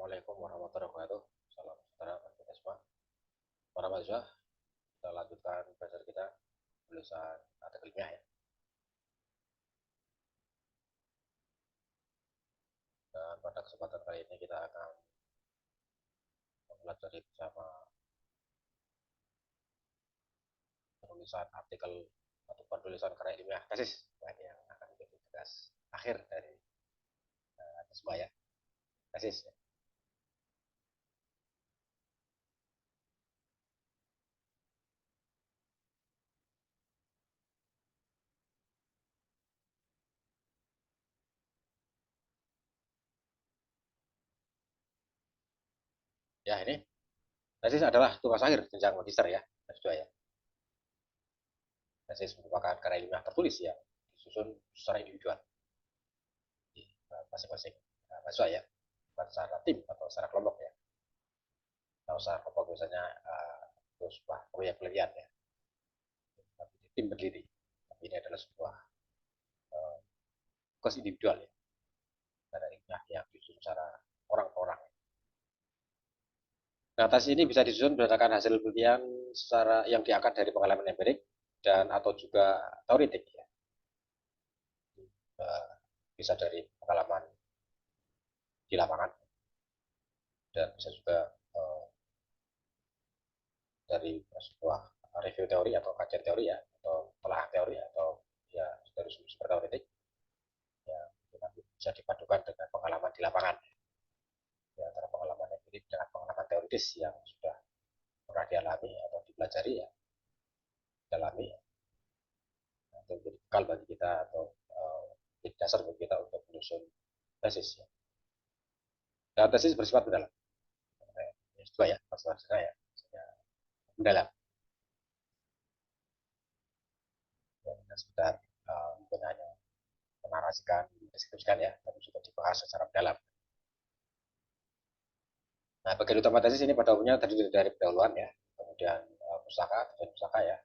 Assalamualaikum warahmatullahi wabarakatuh. Salam sejahtera bagi kita semua. Para mahasiswa, kita lanjutkan belajar kita tulisan artikel ilmiah ya. Dan pada kesempatan kali ini kita akan mempelajari bersama penulisan artikel atau penulisan karya ilmiah tesis yang akan menjadi tugas akhir dari semua ya, tesis. Ya, ini tesis adalah tugas akhir jenjang magister ya, S2 ya. Tesis merupakan karya ilmiah tertulis yang disusun secara individual di masing-masing mahasiswa ya, bukan secara tim atau secara kelompok ya. Kalau secara kelompok biasanya itu sebuah proyek penelitian ya, tapi di tim berdiri. Tapi ini adalah sebuah tugas individual ya, karena ilmiah yang disusun secara orang per orang. Nah, tes ini bisa disusun berdasarkan hasil penelitian secara yang diangkat dari pengalaman empirik dan atau juga teoretik ya. Bisa dari pengalaman di lapangan dan bisa juga dari sebuah review teori atau kajian teori ya, atau telah teori atau ya dari sumber teoretik ya, bisa dipadukan dengan pengalaman di lapangan ya, antara pengalaman empirik dengan pengalaman teoritis yang sudah pernah dialami atau dipelajari ya, dalami ya, itu menjadi bekal bagi kita atau jadi dasar bagi kita untuk menyusun tesis ya. Dan tesis bersifat mendalam. S2 ya, maksudnya ya, mendalam. Dan sekedar bukan hanya menarasikan, mendeskripsikan ya, tapi juga dibahas secara mendalam. Nah, bagian utama tesis ini pada umumnya terdiri dari pendahuluan ya, kemudian pustaka, tujuan pustaka ya,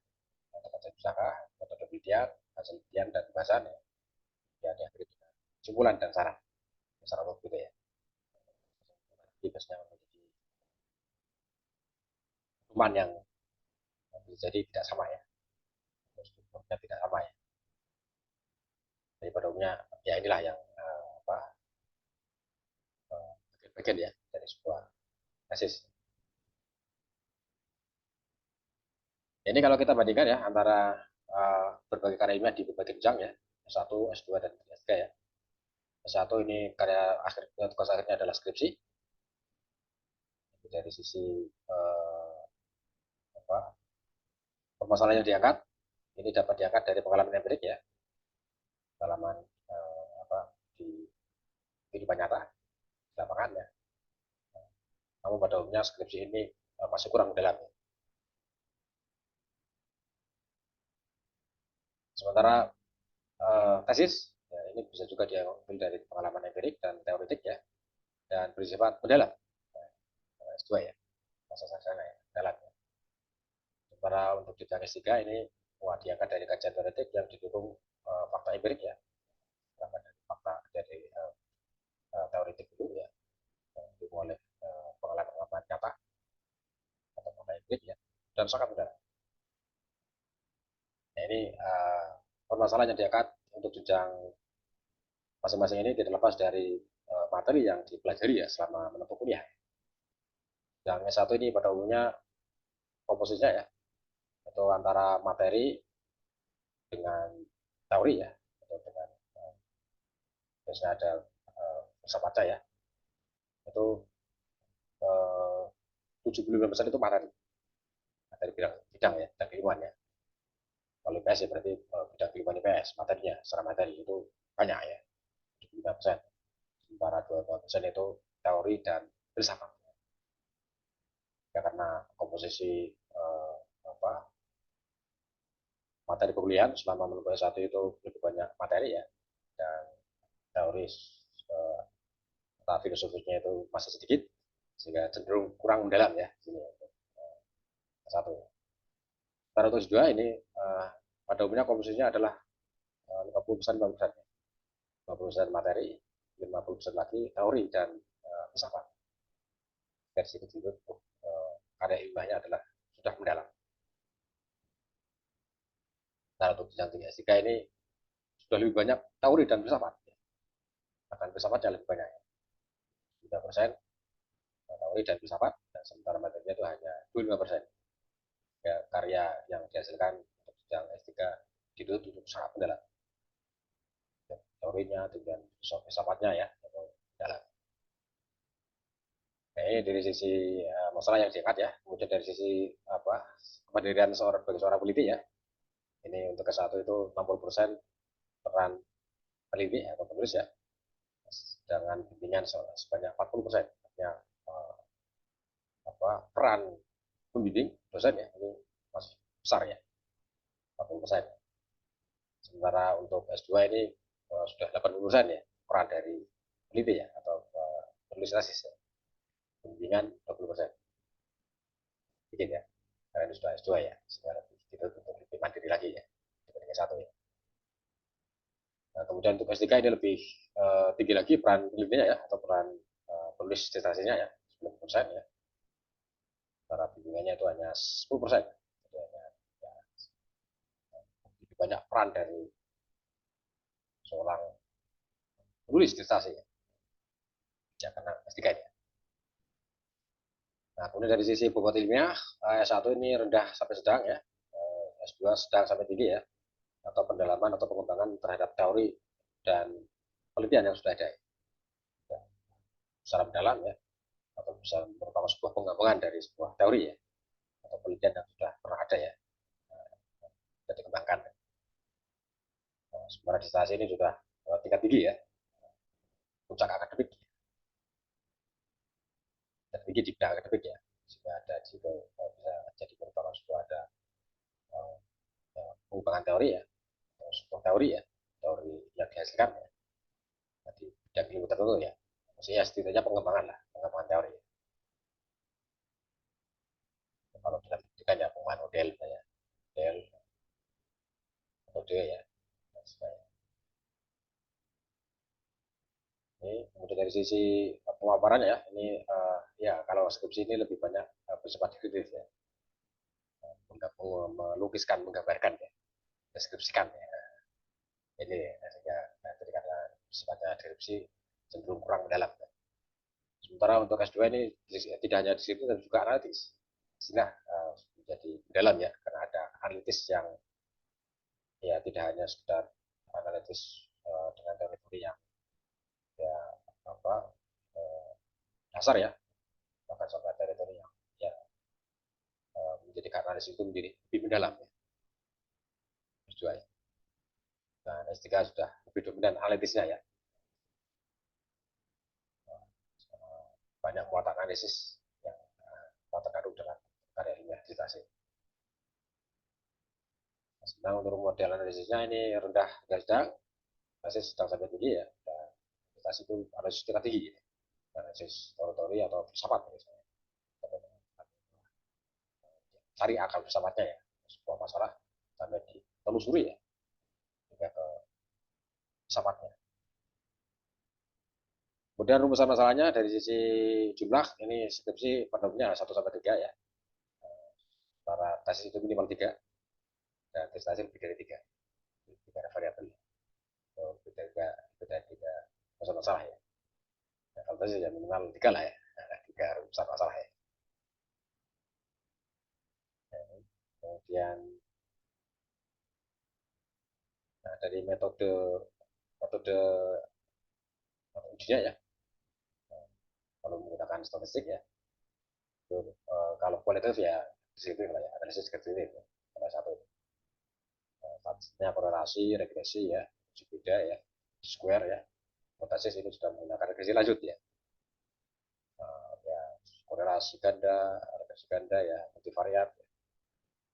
kajian pustaka, metode penelitian, hasil penelitian dan pembahasan ya, ya diakhiri dengan kesimpulan dan saran, saran begitu ya. Jadi biasanya menjadi pedoman yang jadi tidak sama ya, strukturnya tidak sama ya. Jadi pada umumnya ya inilah yang bagian ya dari sebuah tesis. Ini kalau kita bandingkan ya antara berbagai karya ilmiah di berbagai jenjang ya, S1, S2 dan S3 ya. S1 ini karya akhir tugas akhirnya adalah skripsi. Dari sisi apa, permasalahan yang diangkat ini dapat diangkat dari pengalaman empirik ya, pengalaman di kehidupan nyata di lapangan ya. Namun pada umumnya skripsi ini masih kurang dalam. Sementara tesis ya, ini bisa juga diambil dari pengalaman empirik dan teoretik ya, dan bersifat mendalam. S2 ya, masa sarjana ya, dalam ya. Sementara untuk jenjang S3 ini diangkat dari kajian teoretik yang didukung fakta empirik ya, dari fakta dari teoretik dulu ya, yang didukung oleh pengalaman nyata atau fakta empirik ya, dan sangat mendalam. Nah, ini permasalahan yang diangkat untuk jenjang masing-masing ini tidak lepas dari materi yang dipelajari ya selama menempuh kuliah. Yang S1 ini pada umumnya komposisinya ya, itu antara materi dengan teori ya, atau dengan biasanya ada baca ya, itu 75% itu materi, materi bidang ya, bidang keilmuan ya. Kalau IPS ya berarti bidang keilmuan IPS, materinya secara materi itu banyak ya, 75%. Sementara 22% itu teori dan filsafat. Ya karena komposisi apa, materi perkuliahan selama menempuh S1 itu lebih banyak materi ya, dan teori filosofinya itu masih sedikit, sehingga cenderung kurang mendalam ya sini S1. Secara untuk S2 ini pada umumnya komposisinya adalah 50% 50% materi, 50% lagi teori dan filsafat. dari situ itu karya ilmiahnya adalah sudah mendalam. Nah untuk jenjang tinggi S3 ini sudah lebih banyak teori dan filsafat, bahkan filsafatnya lebih banyak, 3% teori dan filsafat, dan sementara materinya itu hanya 25%. Ya, karya yang dihasilkan untuk jenjang S3 itu sangat mendalam, teorinya dengan filsafatnya ya dalam. Nah, ini dari sisi masalah yang diangkat ya. Kemudian dari sisi apa kemandirian seorang bagi seorang peneliti ya. Ini untuk ke-1 itu 60% peran peneliti atau penulis ya. Sedangkan bimbingan sebanyak 40%. Artinya peran pembimbing dosen ya ini masih besar ya, 40%. Sementara untuk S2 ini sudah 80% ya peran dari peneliti ya atau penulis tesis ya. Bimbingan 20%. Dikit ya. Karena ini sudah S2 ya. Sehingga kita untuk lebih mandiri lagi ya dibanding S1 ya. Nah, kemudian untuk S3 ini lebih tinggi lagi peran penelitinya ya atau peran penulis disertasinya ya 10% ya. Sementara bimbingannya itu hanya 10%. Jadi hanya ya, lebih banyak peran dari seorang penulis disertasi ya karena S3 ya. Nah, kemudian dari sisi bobot ilmiah S1 ini rendah sampai sedang ya. S2 sedang sampai tinggi ya, atau pendalaman atau pengembangan terhadap teori dan penelitian yang sudah ada ya, secara mendalam ya, atau bisa merupakan sebuah pengembangan dari sebuah teori ya atau penelitian yang sudah pernah ada ya, sudah dikembangkan. Sementara disertasi ini sudah tingkat tinggi ya, puncak akademik dan tinggi di bidang akademik ya, sehingga ada di situ bisa jadi merupakan sebuah ada pengembangan teori ya, sebuah teori ya, teori yang dihasilkan ya, di bidang ilmu tertentu ya, maksudnya setidaknya pengembangan lah, pengembangan teori. Kalau dalam pendidikan ya pengembangan model ya, model metode ya dan sebagainya. Ini kemudian dari sisi pemaparan ya, ini ya kalau skripsi ini lebih banyak bersifat deskriptif ya, melukiskan, menggambarkan ya, deskripsikan ya. Ini sehingga jadi karena sifatnya deskripsi cenderung kurang mendalam. Ya. Sementara untuk S2 ini tidak hanya deskripsi tapi juga analitis. Sehingga menjadi mendalam ya, karena ada analitis yang ya tidak hanya sekedar analitis dengan teori-teori yang ya apa dasar ya, bahkan sampai teori-teori yang ya menjadikan analisis itu menjadi lebih mendalam ya, S2 ya. Nah, S3 sudah lebih dominan analitisnya ya, banyak muatan analisis yang terkandung dalam karya ilmiah disertasi. Sedang untuk model analisisnya ini rendah dan sedang, analisis sedang sampai tinggi ya, dan disertasi itu analisis tingkat tinggi ya. Analisis teori atau filsafat misalnya, cari akal filsafatnya ya, sebuah masalah sampai ditelusuri ya hingga ke filsafatnya. Kemudian rumusan masalahnya dari sisi jumlah ini skripsi penuhnya 1-3 ya. Para tesis itu minimal 3 dan disertasi lebih dari 3. 3 variabel. Beda 3 rumusan masalah ya. Nah, kalau tesis ya minimal 3 lah ya. 3 rumusan masalah ya. Kemudian nah, dari metode metode ujinya ya. Kalau menggunakan statistik ya. Itu, kalau kualitatif ya deskriptif lah ya, analisis deskriptif ya. Salah satu statistiknya korelasi, regresi ya, beda ya, square ya. Hipotesis ini sudah menggunakan regresi lanjut ya. Ya korelasi ganda, regresi ganda ya, multivariat. Ya.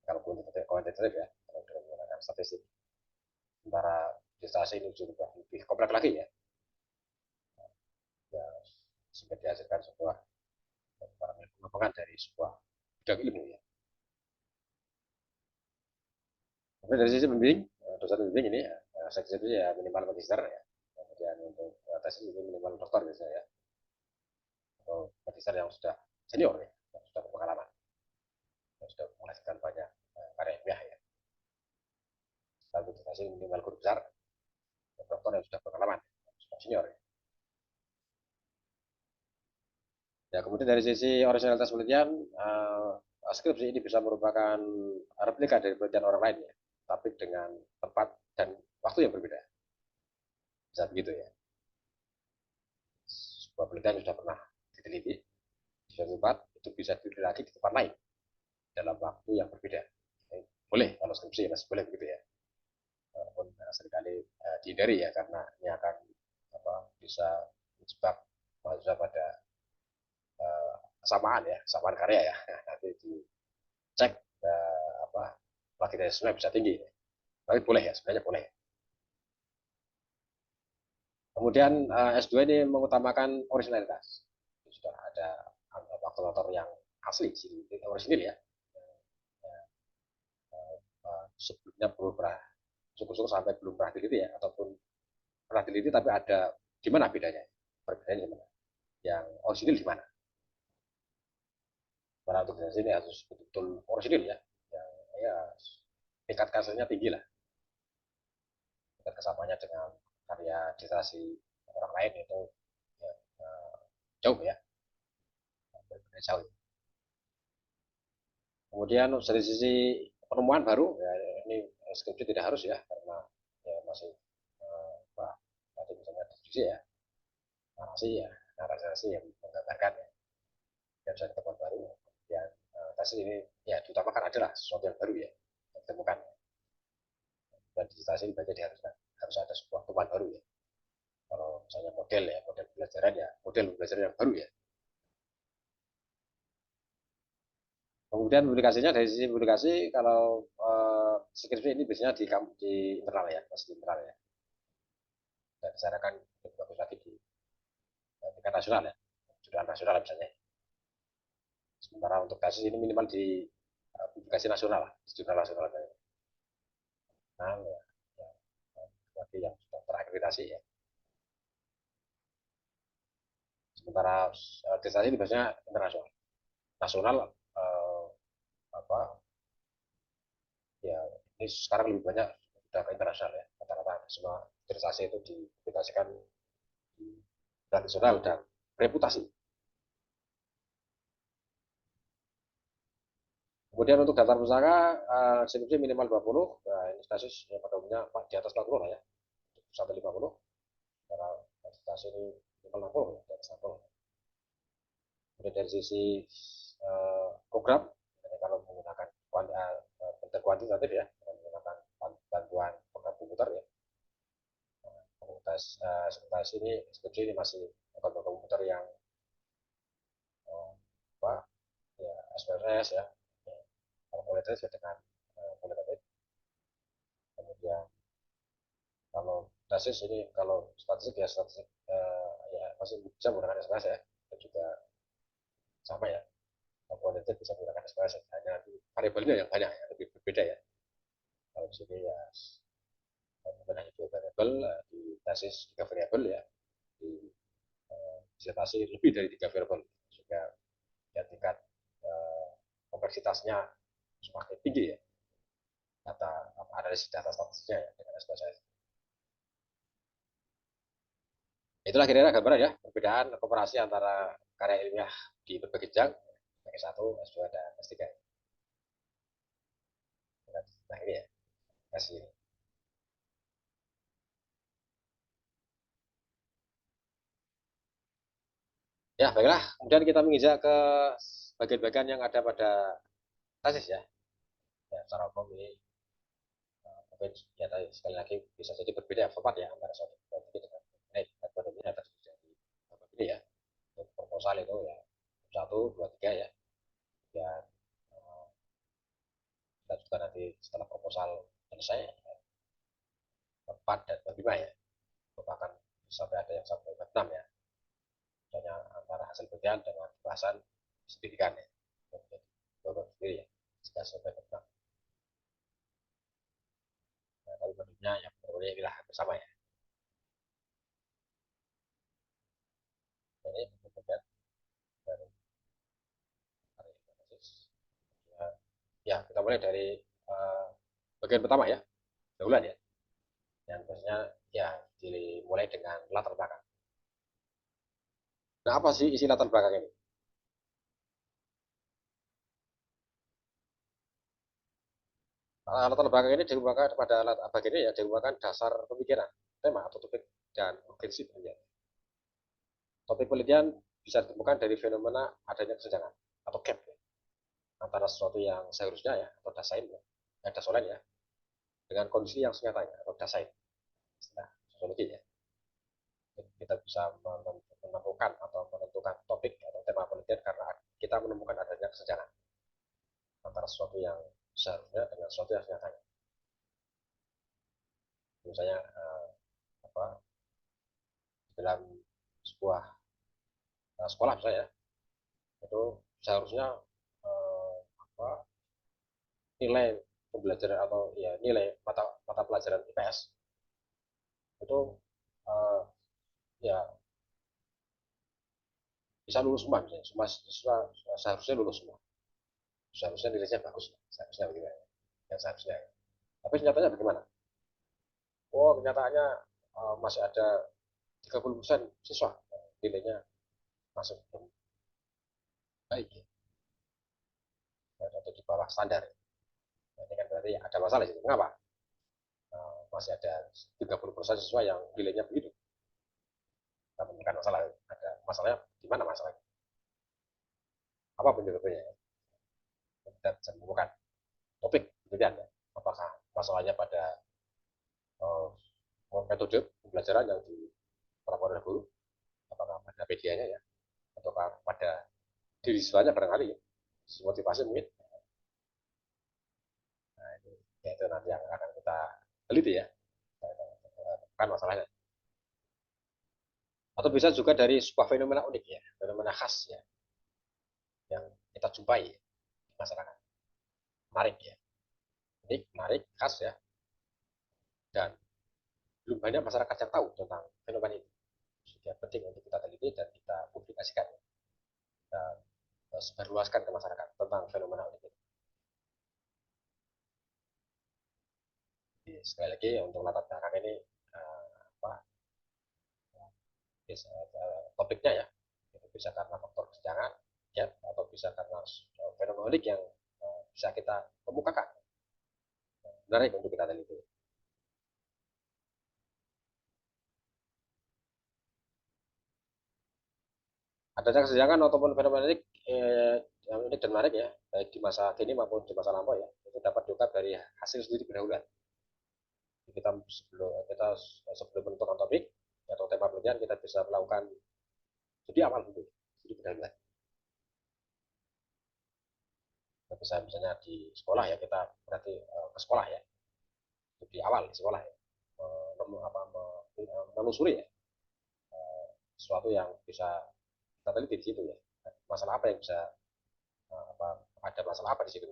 Kalau kuantitatif ya, kalau dengan menggunakan statistik. Sementara disertasi ini juga lebih kompleks lagi ya. Ya sehingga dihasilkan sebuah pengembangan dari sebuah bidang ilmu ya. Kemudian dari sisi pembimbing, dosen pembimbing ini ya, seksi itu ya minimal magister ya. Kemudian untuk tesis ini minimal doktor biasanya ya. Atau magister yang sudah senior ya, yang sudah berpengalaman, yang sudah menghasilkan banyak karya ilmiah ya. Lalu dissertasi minimal guru besar, dokter yang sudah berpengalaman, sudah senior ya. Ya, kemudian dari sisi originalitas penelitian, skripsi ini bisa merupakan replika dari penelitian orang lain ya, tapi dengan tempat dan waktu yang berbeda. Bisa begitu ya. Sebuah penelitian yang sudah pernah diteliti di suatu tempat, itu bisa diteliti lagi di tempat lain dalam waktu yang berbeda. Boleh kalau skripsi masih boleh begitu ya. Walaupun seringkali dihindari ya, karena ini akan bisa menjebak mahasiswa pada kesamaan ya, kesamaan karya ya. Nanti dicek validasinya bisa tinggi. Tapi boleh ya, sebenarnya boleh. Kemudian S2 ini mengutamakan originalitas. Sudah ada faktor-faktor yang asli, original ya. Sebelumnya belum pernah, syukur-syukur sampai belum pernah diteliti ya, ataupun pernah diteliti tapi ada di mana bedanya? Perbedaannya di mana? Yang original di mana? Karena untuk di sini harus betul-betul original ya. Yang ya tingkat kasusnya tinggi lah. Tingkat kesamanya dengan karya literasi orang lain itu ya, jauh ya, berbeda jauh. Kemudian dari sisi penemuan baru, ya, ini skripsi tidak harus ya, karena ya masih tadi misalnya diskusi ya, narasi ya, narasi yang menggambarkan ya, yang bisa ditemukan baru. Ya, tesis ini ya diutamakan adalah sesuatu yang baru ya, yang ditemukan. Dan digitalisasi dibaca harus ada sebuah temuan baru ya. Kalau misalnya model ya, model pembelajaran ya, model pembelajaran yang baru ya. Kemudian publikasinya dari sisi publikasi, kalau skripsi ini biasanya di internal ya, masih di internal ya. Dan disarankan lebih bagus lagi di tingkat nasional ya, jurnal nasional misalnya. Sementara untuk kasus ini minimal di publikasi nasional, di jurnal nasional. Nah, ya, ya, bagi yang sudah terakreditasi ya. Sementara akreditasi ini biasanya internasional. Nasional eh, apa ya, ini sekarang lebih banyak sudah ke internasional ya. Rata-rata semua akreditasi itu dipublikasikan di nasional dan reputasi. Kemudian untuk daftar pusaka, skripsi minimal 20, nah, ini stasis ya, pada umumnya di atas 40 lah ya, sampai 50. Karena stasis ini minimal 60 ya, di atas 60. Kemudian dari sisi program, kalau menggunakan kuantitatif ya, menggunakan bantuan program komputer ya, komunitas ini skripsi ini masih program komputer yang apa ya, SPSS ya, kalau kualitatif ya dengan kualitatif. Kemudian kalau tesis ini, kalau statistik ya statistik ya masih bisa menggunakan SPSS ya, dan juga sama ya, kualitatif bisa menggunakan SPSS, hanya variabelnya yang banyak ya, lebih berbeda ya. Kalau di sini ya hanya itu variabel, di tesis 3 variabel ya, di disertasi lebih dari 3 variabel, sehingga ya tingkat kompleksitasnya semakin tinggi ya, data analisis data statistiknya ya dengan SPSS. Itulah kira-kira gambaran ya, perbedaan komparasi antara karya ilmiah di berbagai jenjang, S1, S2, dan S3. Nah ini ya, kasih. Ya, baiklah. Kemudian kita menginjak ke bagian-bagian yang ada pada tesis ya. Ya, secara umum ini, mungkin ya tadi sekali lagi bisa jadi berbeda format ya antara suatu strategi dengan ekonomi yang terjadi di ini ya. Untuk proposal itu ya 1, 2, 3 ya. Dan kita juga nanti setelah proposal selesai 4 dan 5 ya. Merupakan sampai ada yang sampai 6 ya. Misalnya antara hasil penelitian dengan bahasan pendidikan ya. Jadi sendiri ya. Jika sampai 6. Nah, tapi bentuknya yang berbeda inilah bersama ya. Ini bentuknya dari Ya, kita mulai dari bagian pertama ya, pendahuluan ya. Yang biasanya ya dimulai dengan latar belakang. Nah, apa sih isi latar belakang ini? Latar belakang ini digunakan pada bagian ini ya digunakan dasar pemikiran, tema atau topik dan urgensi penelitian. Topik penelitian bisa ditemukan dari fenomena adanya kesenjangan atau gap ya, antara sesuatu yang seharusnya ya atau dasain ya, dasolen ya, dengan kondisi yang senyatanya atau dasain. Nah, sosiologi ya. Kita bisa menemukan atau menentukan topik atau tema penelitian karena kita menemukan adanya kesenjangan antara sesuatu yang seharusnya dengan sesuatu yang senyatanya. Misalnya apa dalam sebuah sekolah misalnya itu seharusnya apa nilai pembelajaran atau ya nilai mata mata pelajaran IPS itu uh, ya bisa lulus semua misalnya semua siswa seharusnya lulus semua, seharusnya nilainya bagus, seharusnya begitu ya seharusnya, tapi nyatanya bagaimana? Oh kenyataannya masih ada 30% siswa nilainya masuk baik ya, atau di bawah standar. Ini kan berarti ada masalah itu. Mengapa? Masih ada 30% siswa yang nilainya begitu. Kita menemukan masalah. Ada masalahnya di mana masalahnya? Apa penyebabnya? Kita bisa menemukan topik kemudian ya. Apakah masalahnya pada uh, metode pembelajaran yang diterapkan oleh guru? Apakah pada medianya ya? Atau pada diri siswanya barangkali ya? Motivasi mungkin. Nah, itu nanti yang akan kita teliti ya. Kan masalahnya. Atau bisa juga dari sebuah fenomena unik ya, fenomena khas ya, yang kita jumpai di masyarakat. Menarik ya, unik, menarik, khas ya, dan belum banyak masyarakat yang tahu tentang fenomena itu. Sehingga penting untuk kita teliti dan kita publikasikan, kita sebarluaskan ke masyarakat tentang fenomena unik itu. Jadi, sekali lagi untuk latar belakang ini apa bisa, topiknya ya, itu bisa karena faktor kesenjangan ya, atau bisa karena fenomena unik yang bisa kita kemukakan. Menarik untuk kita teliti. Adanya kesenjangan ataupun fenomena yang unik dan menarik ya, baik di masa kini maupun di masa lampau ya, itu dapat diungkap dari hasil studi pendahuluan. Kita sebelum menentukan topik atau tema penelitian kita bisa melakukan studi awal dulu, studi pendahuluan. Kita bisa misalnya di sekolah ya, kita berarti ke sekolah ya, studi awal di sekolah ya, menelusuri ya sesuatu yang bisa kita teliti di situ ya, masalah apa yang bisa apa ada masalah apa di situ,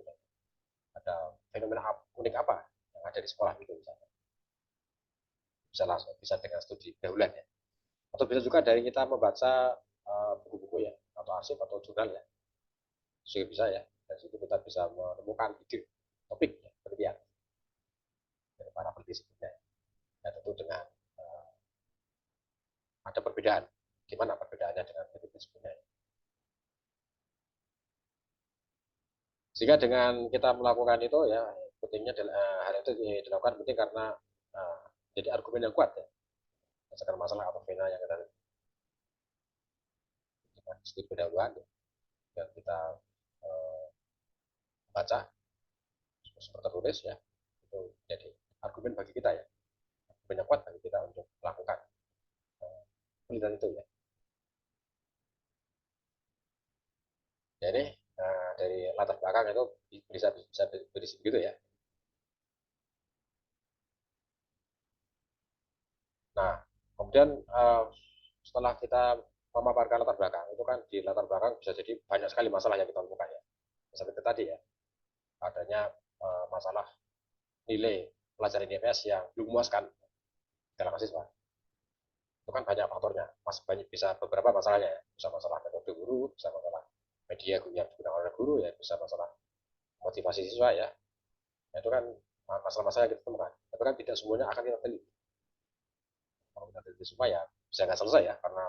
ada fenomena unik apa yang ada di sekolah itu misalnya, bisa langsung bisa dengan studi pendahuluan ya, atau bisa juga dari kita membaca buku-buku ya atau arsip atau jurnal ya, juga bisa ya, dari situ kita bisa menemukan ide topik ya, penelitian dari para peneliti sebelumnya ya, tentu dengan ada perbedaan, gimana perbedaannya dengan peneliti sebelumnya ya. Sehingga dengan kita melakukan itu ya, pentingnya hal itu dilakukan penting karena uh, jadi argumen yang kuat ya, berdasarkan masalah atau fenomena yang kita studi pendahuluan ya, dan kita uh, baca seperti tertulis ya, itu jadi argumen bagi kita ya, argumen yang kuat bagi kita untuk melakukan penelitian itu ya. Jadi dari latar belakang itu bisa berisi begitu ya. Nah, kemudian setelah kita memaparkan latar belakang, itu kan di latar belakang bisa jadi banyak sekali masalah yang kita temukan ya. Seperti tadi ya, adanya masalah nilai pelajaran IPS yang belum memuaskan dalam mahasiswa. Itu kan banyak faktornya, mas banyak bisa beberapa masalahnya ya. Bisa masalah metode guru, bisa masalah media yang digunakan oleh guru ya, bisa masalah motivasi siswa ya, itu kan masalah-masalah yang kita temukan. Tapi kan tidak semuanya akan kita teliti. Kalau kita teliti semua ya bisa nggak selesai ya, karena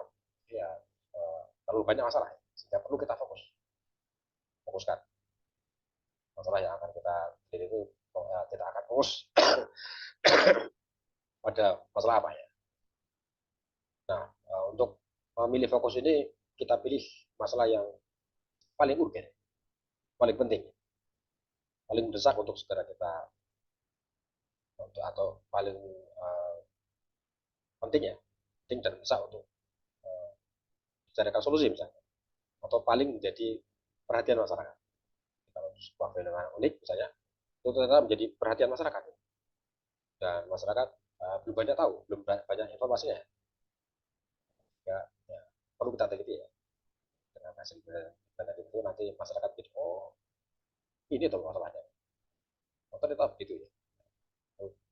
ya terlalu banyak masalah sehingga perlu kita fokuskan masalah yang akan kita teliti itu. Kita akan fokus pada masalah apa ya. Nah, untuk memilih fokus ini kita pilih masalah yang paling urgen, paling penting, paling mendesak untuk segera kita untuk, atau paling penting ya, penting dan mendesak untuk dicarikan solusi misalnya, atau paling menjadi perhatian masyarakat. Kalau sebuah fenomena unik misalnya, itu ternyata menjadi perhatian masyarakat dan masyarakat belum banyak tahu, belum banyak informasinya. Ya, ya perlu kita teliti ya. Dengan hasil penelitian itu nanti masyarakat jadi oh ini tuh masalahnya. Oh, ternyata begitu ya.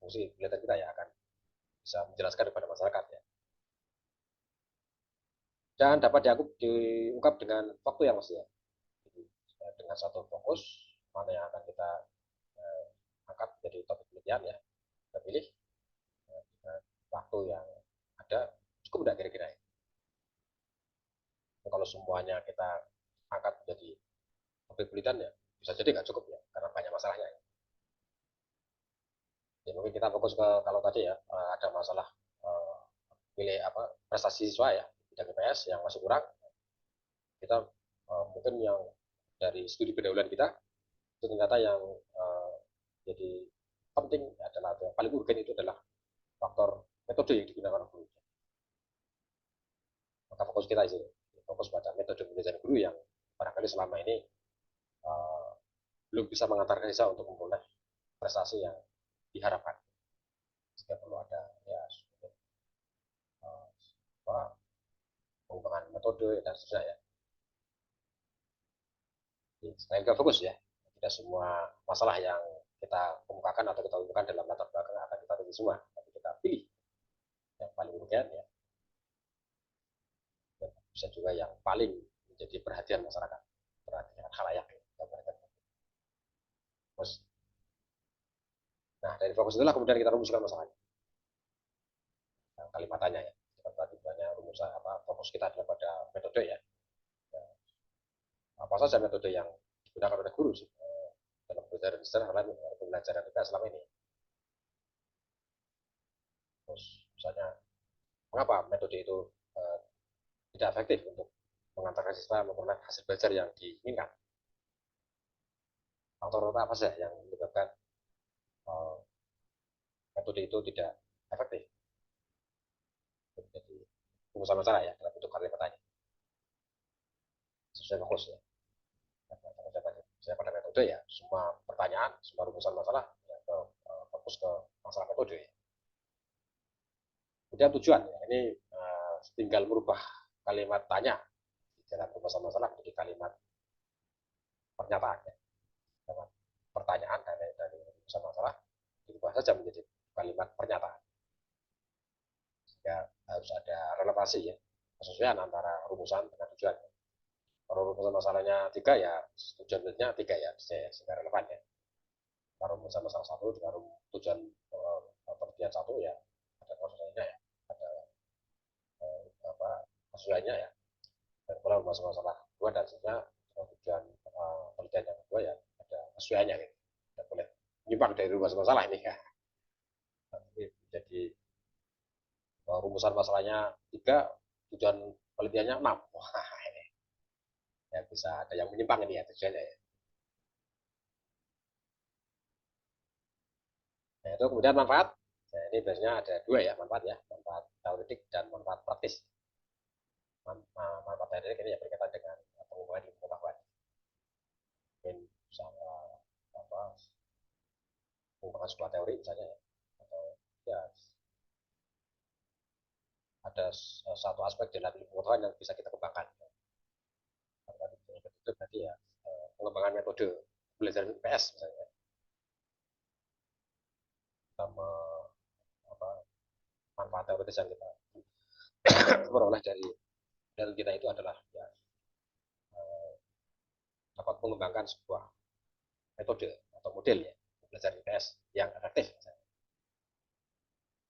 Fungsi penelitian kita ya akan bisa menjelaskan kepada masyarakat ya. Dan dapat diungkap dengan waktu yang mesti ya. Jadi, dengan satu fokus mana yang akan kita angkat jadi topik penelitian ya, kita pilih dengan waktu yang ada cukup tidak kira-kira ya. Kalau semuanya kita angkat menjadi topik penelitian ya bisa jadi nggak cukup ya karena banyak masalahnya. Ya, mungkin kita fokus ke kalau tadi ya ada masalah pilih apa prestasi siswa ya bidang IPS yang masih kurang, kita mungkin yang dari studi pendahuluan kita itu ternyata yang jadi penting adalah yang paling urgen itu adalah faktor metode yang digunakan oleh guru. Maka fokus kita itu fokus pada metode pendidikan guru yang barangkali selama ini uh, belum bisa mengantarkan siswa untuk memperoleh prestasi yang diharapkan. Sehingga perlu ada ya uh, pengembangan metode dan seterusnya ya. Selain ke fokus ya, tidak semua masalah yang kita kemukakan atau kita umumkan dalam latar belakang akan kita pilih semua, tapi kita pilih yang paling urgen ya, dan bisa juga yang paling menjadi perhatian masyarakat, perhatian khalayak ya. Nah dari fokus itulah kemudian kita rumuskan masalahnya, yang kalimat tanya ya. Tadi banyak rumusan apa fokus kita adalah pada metode ya. Apa saja metode yang digunakan oleh guru sih dalam belajar pembelajaran kita selama ini. Terus misalnya mengapa metode itu tidak efektif untuk mengantarkan siswa memperoleh hasil belajar yang diinginkan. Faktor apa saja yang menyebabkan uh, metode itu tidak efektif? Jadi rumusan masalah ya dalam bentuk kalimat tanya sesuai fokus ya. Saya pada metode ya semua pertanyaan, semua rumusan masalah ya, fokus ke masalah metode. Ya. Kemudian tujuan ya, ini tinggal merubah kalimat tanya di dalam rumusan masalah menjadi kalimat pernyataan ya. Pertanyaan dari rumusan masalah diubah saja menjadi kalimat pernyataan. Ya harus ada relevansi ya, kesesuaian antara rumusan dengan tujuan. Kalau rumusan masalahnya tiga ya tujuannya tiga ya, sehingga relevan ya. Kalau rumusan masalah satu dengan tujuan penelitian satu ya ada kesesuaiannya ya, ada apa kesesuaiannya ya. Dan kalau rumusan masalah dua dan seterusnya tujuan penelitian yang kedua ya ada kesesuaiannya gitu. Tidak boleh menyimpang dari rumusan masalah ini ya. Jadi rumusan masalahnya tiga, tujuan penelitiannya 6. Wah, ini ya bisa ada yang menyimpang ini ya tujuannya ya. Nah, itu kemudian manfaat. Nah, ini biasanya ada dua ya manfaat ya, manfaat teoretik dan manfaat praktis. Manfaat teoretik ini ya berkaitan dengan pengembangan ilmu pengetahuan. Mungkin misalnya apa pengembangan sebuah teori misalnya ya, atau ya ada satu aspek dalam ilmu pengetahuan yang bisa kita kembangkan. Itu berarti ya pengembangan metode belajar PS misalnya. Sama apa manfaat teoritis yang kita peroleh dari kita itu adalah ya, dapat mengembangkan sebuah metode atau model ya belajar IPS yang efektif.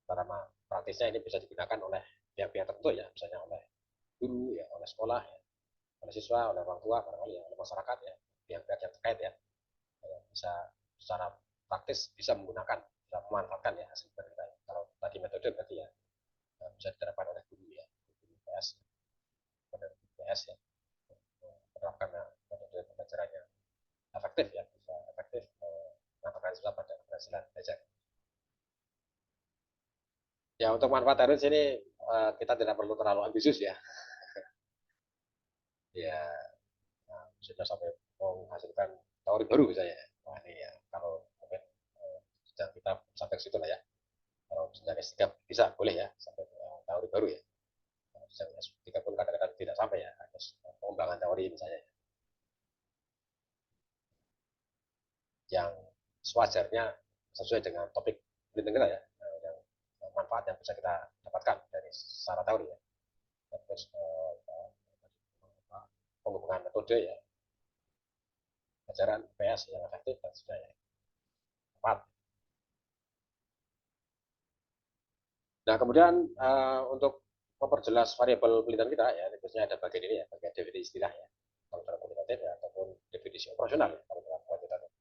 Cara praktisnya ini bisa digunakan oleh pihak-pihak tertentu ya, misalnya oleh guru ya, oleh sekolah ya, oleh siswa, oleh orang tua, barangkali ya, oleh masyarakat ya, pihak-pihak yang terkait ya, bisa secara praktis bisa menggunakan, bisa memanfaatkan ya hasil kita. Kalau tadi metode berarti ya bisa diterapkan oleh guru ya, guru IPS, IPS ya, menerapkan metode pembelajaran yang efektif ya, bisa efektif mengantarkan siswa pada keberhasilan belajar. Ya untuk manfaat teori ini kita tidak perlu terlalu ambisius ya. Ya sudah sampai mau menghasilkan teori baru misalnya. Wah ini ya kalau mungkin sedang kita sampai ke situ lah ya. Kalau misalnya S3 bisa boleh ya sampai teori baru ya. Kalau misalnya S3 pun kadang-kadang tidak sampai ya. Ada pengembangan teori misalnya yang sewajarnya sesuai dengan topik penelitian kita ya. Yang manfaat yang bisa kita dapatkan dari secara teori ya. Terus pengembangan metode ya, ajaran PS yang efektif dan sebagainya. Empat. Nah, kemudian untuk memperjelas variabel penelitian kita ya, biasanya ada bagian ini ya, bagian definisi istilah ya, kalau dalam kuantitatif ya, ataupun definisi operasional ya, kalau dalam kuantitatif.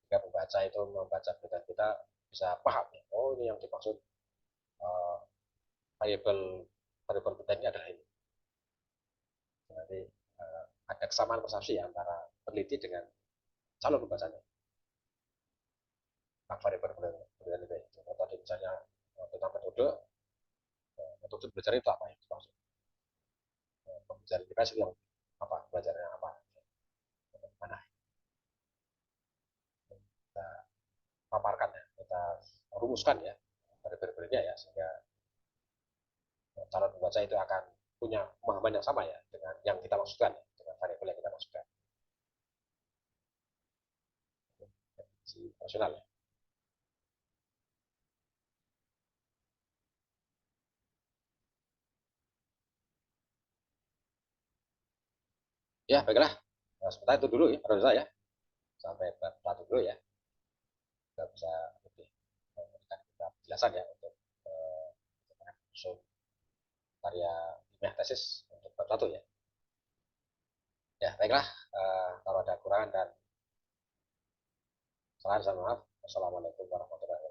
Jika pembaca itu membaca penelitian kita bisa paham ya, oh ini yang dimaksud uh, variabel variabel penelitian ini adalah ini. Jadi ada kesamaan persepsi ya, antara peneliti dengan calon pembacanya tentang variabel penelitian itu. Contoh tadi misalnya tentang metode, metode belajar itu apa yang dimaksud? Pembelajaran kita sih yang apa? Belajarnya apa? Mana? Kita paparkan ya, kita rumuskan ya variabel-variabelnya ya, sehingga calon pembaca itu akan punya pemahaman yang sama ya dengan yang kita maksudkan ya, dengan variabel yang kita maksudkan. Si emosional ya. Ya baiklah. Nah, sebentar itu dulu ya, menurut saya sampai satu dulu ya. Kita bisa lebih memberikan kita penjelasan ya untuk uh, karya ilmiah tesis untuk bab satu ya. Ya baiklah. Kalau ada kurangan dan kesalahan, saya maaf. Wassalamualaikum warahmatullahi wabarakatuh.